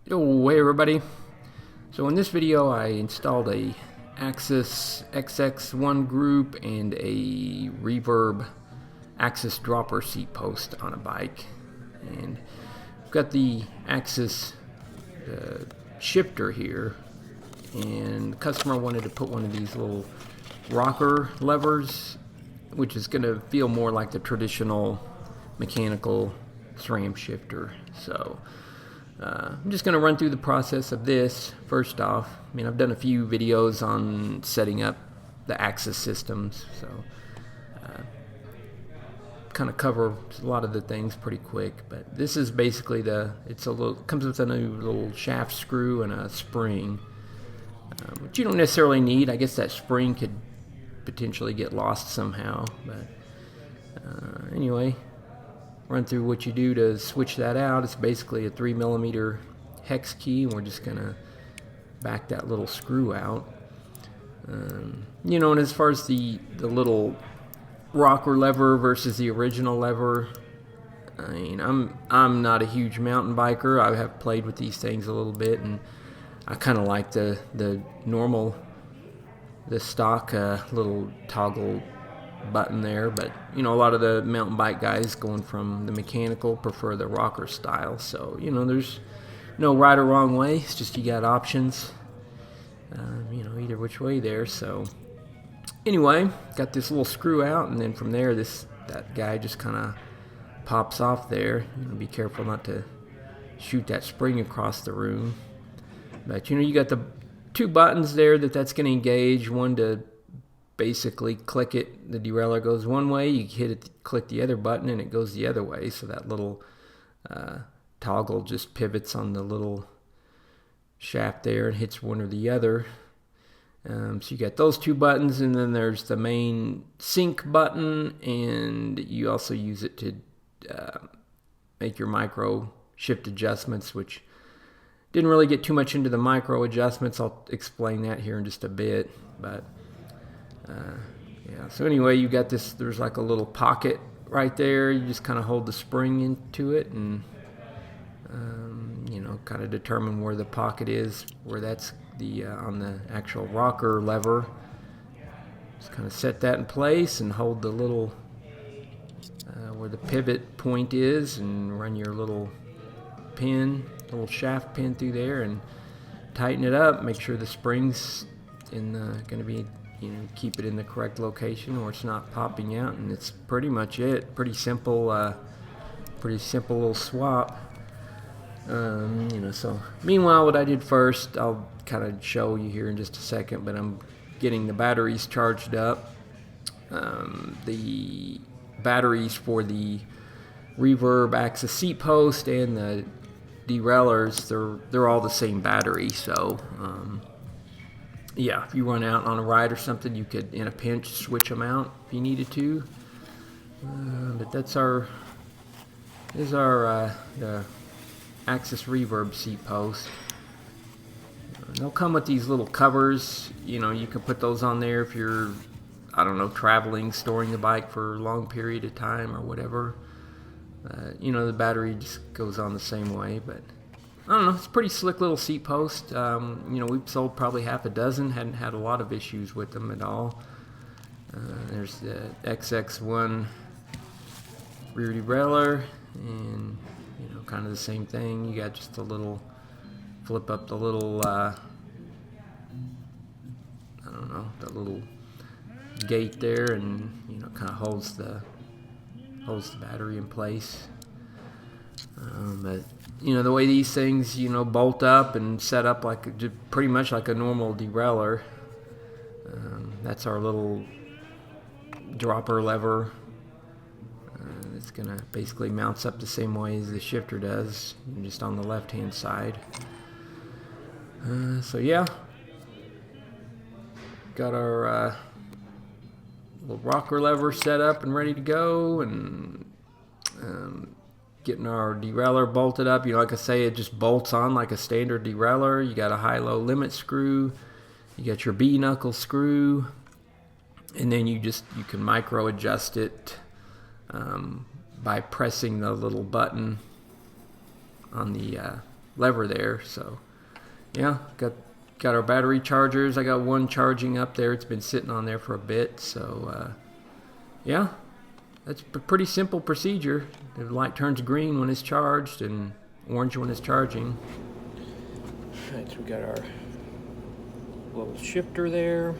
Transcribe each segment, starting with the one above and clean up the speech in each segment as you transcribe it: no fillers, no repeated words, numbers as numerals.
Yo, hey everybody. So in this video I installed a AXS XX1 group and a Reverb AXS dropper seat post on a bike. And I've got the AXS shifter here, and the customer wanted to put one of these little rocker levers, which is going to feel more like the traditional mechanical SRAM shifter. So I'm just going to run through the process of this first off. I mean, I've done a few videos on setting up the AXS systems, so kind of cover a lot of the things pretty quick. But this is basically comes with a new little shaft screw and a spring, which you don't necessarily need. I guess that spring could potentially get lost somehow, but anyway, run through what you do to switch that out. It's basically a 3mm hex key, and we're just gonna back that little screw out. You know, and as far as the little rocker lever versus the original lever, I mean, I'm not a huge mountain biker. I have played with these things a little bit, and I kind of like the stock little toggle button there. But you know, a lot of the mountain bike guys going from the mechanical prefer the rocker style. So you know, there's no right or wrong way. It's just you got options, you know, either which way there. So anyway, got this little screw out, and then from there that guy just kind of pops off there. You know, be careful not to shoot that spring across the room. But you know, you got the two buttons there that's going to engage. One to basically click it, the derailleur goes one way. You hit it, click the other button, and it goes the other way. So that little toggle just pivots on the little shaft there and hits one or the other. So you got those two buttons, and then there's the main sync button, and you also use it to make your micro shift adjustments, which didn't really get too much into the micro adjustments. I'll explain that here in just a bit. But yeah, so anyway, you got this, there's like a little pocket right there. You just kind of hold the spring into it, and you know, kind of determine where the pocket is, where that's on the actual rocker lever. Just kind of set that in place and hold the little where the pivot point is, and run your little shaft pin through there and tighten it up. Make sure the spring's going to be, you know, keep it in the correct location or it's not popping out, and it's pretty much it. Pretty simple little swap. You know, so meanwhile, what I did first, I'll kind of show you here in just a second, but I'm getting the batteries charged up. The batteries for the Reverb AXS seat post and the derailleurs, they're all the same battery. So yeah, if you run out on a ride or something, you could, in a pinch, switch them out if you needed to. But that's the AXS Reverb seat post. They'll come with these little covers. You know, you can put those on there if you're, I don't know, traveling, storing the bike for a long period of time or whatever. You know, the battery just goes on the same way. But I don't know, it's a pretty slick little seat post. You know, we've sold probably half a dozen, hadn't had a lot of issues with them at all. There's the XX1 rear derailleur, and you know, kind of the same thing. You got just a little, flip up the little, I don't know, that little gate there, and you know, kind of holds the battery in place. But you know, the way these things, you know, bolt up and set up pretty much like a normal derailleur. That's our little dropper lever. It's gonna basically mounts up the same way as the shifter does, just on the left hand side. So yeah, got our little rocker lever set up and ready to go, and getting our derailleur bolted up. You know, like I say, it just bolts on like a standard derailleur. You got a high-low limit screw, you got your B knuckle screw, and then you can micro adjust it by pressing the little button on the lever there. So yeah, got our battery chargers. I got one charging up there. It's been sitting on there for a bit. So yeah, that's a pretty simple procedure. The light turns green when it's charged and orange when it's charging. Alright, so we got our little shifter there.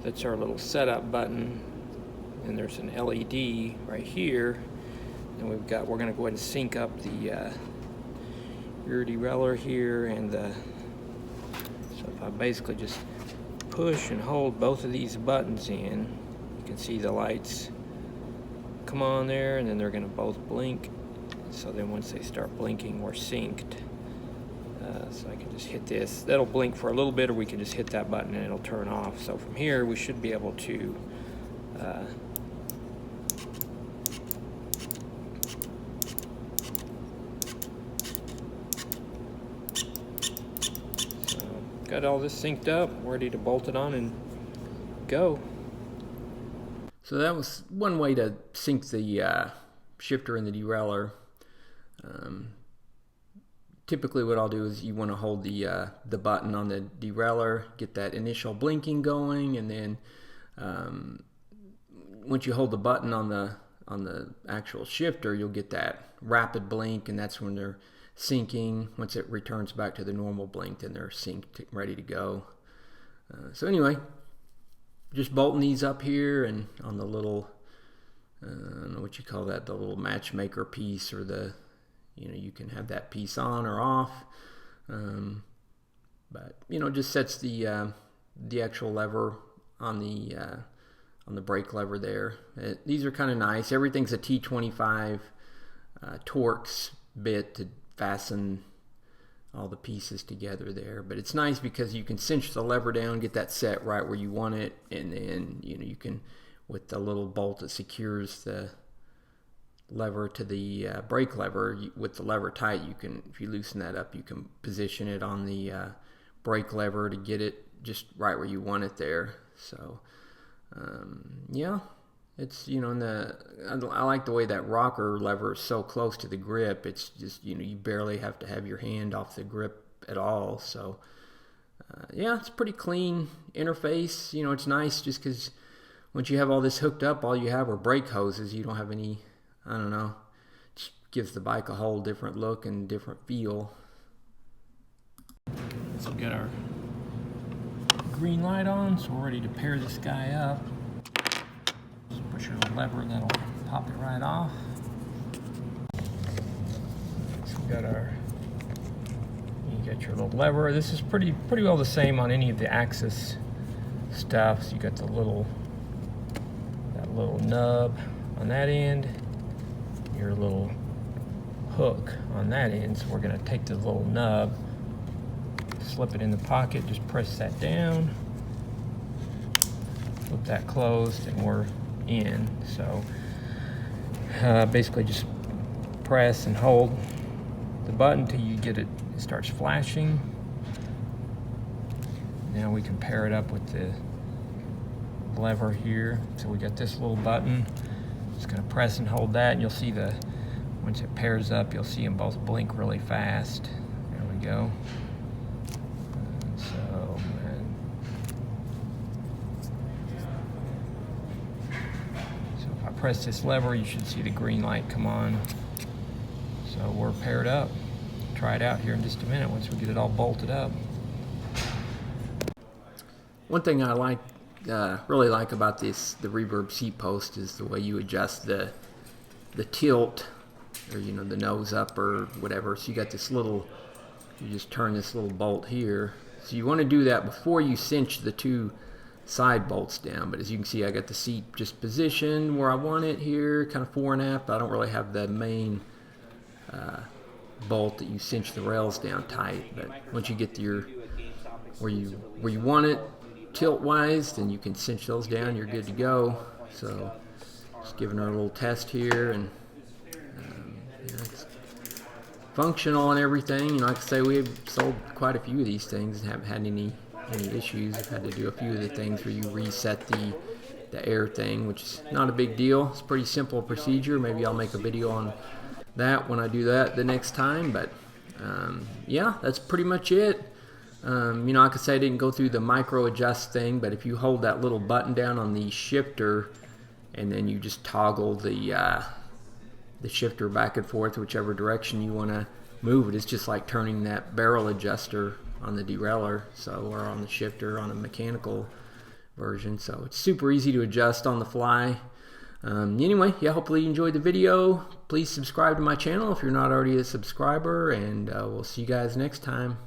That's our little setup button, and there's an LED right here. And we're going to go ahead and sync up the rear derailleur here, and so if I basically just push and hold both of these buttons in, you can see the lights come on there, and then they're going to both blink. So then once they start blinking, we're synced. So I can just hit this. That'll blink for a little bit, or we can just hit that button and it'll turn off. So from here, we should be able to so got all this synced up, ready to bolt it on and go. So that was one way to sync the shifter and the derailleur. Typically what I'll do is you want to hold the button on the derailleur, get that initial blinking going, and then once you hold the button on the actual shifter, you'll get that rapid blink, and that's when they're syncing. Once it returns back to the normal blink, then they're synced, ready to go. So anyway, just bolting these up here and on the little, I don't know what you call that, the little matchmaker piece, or the, you can have that piece on or off, but just sets the actual lever on the brake lever there. These are kind of nice. Everything's a T25 Torx bit to fasten all the pieces together there, but it's nice because you can cinch the lever down, get that set right where you want it, and then you can, with the little bolt that secures the lever to the brake lever, with the lever tight, you can, if you loosen that up, you can position it on the brake lever to get it just right where you want it there. So yeah, it's I like the way that rocker lever is so close to the grip. It's just you barely have to have your hand off the grip at all. So yeah, it's a pretty clean interface. It's nice just because once you have all this hooked up, all you have are brake hoses. You don't have any, I don't know, just gives the bike a whole different look and different feel. So we got our green light on, so we're ready to pair this guy up. Just push your little lever and that'll pop it right off. So we got you got your little lever. This is pretty well the same on any of the AXS stuff. So you got that little nub on that end, your little hook on that end. So we're going to take the little nub, slip it in the pocket, just press that down, flip that closed, and we're in. So basically just press and hold the button till you get it starts flashing. Now we can pair it up with the lever here. So we got this little button. Just going to press and hold that, and you'll see once it pairs up, you'll see them both blink really fast. There we go. So if I press this lever, you should see the green light come on. So we're paired up. Try it out here in just a minute once we get it all bolted up. One thing I really like about the Reverb seat post is the way you adjust the tilt, or the nose up or whatever. So you got this little, you just turn this little bolt here. So you want to do that before you cinch the two side bolts down. But as you can see, I got the seat just positioned where I want it here, kind of fore and aft. I don't really have the main bolt that you cinch the rails down tight. But once you get to where you want it tilt wise, then you can cinch those down, you're good to go. So just giving her a little test here, and it's functional and everything. Like I say, we've sold quite a few of these things and haven't had any issues. I've had to do a few of the things where you reset the air thing, which is not a big deal. It's a pretty simple procedure. Maybe I'll make a video on that when I do that the next time. But yeah, that's pretty much it. You know, like I said, I didn't go through the micro adjust thing, but if you hold that little button down on the shifter and then you just toggle the shifter back and forth whichever direction you want to move it, it's just like turning that barrel adjuster on the derailleur, so, or on the shifter on a mechanical version. So it's super easy to adjust on the fly. Anyway, yeah, hopefully you enjoyed the video. Please subscribe to my channel if you're not already a subscriber, and we'll see you guys next time.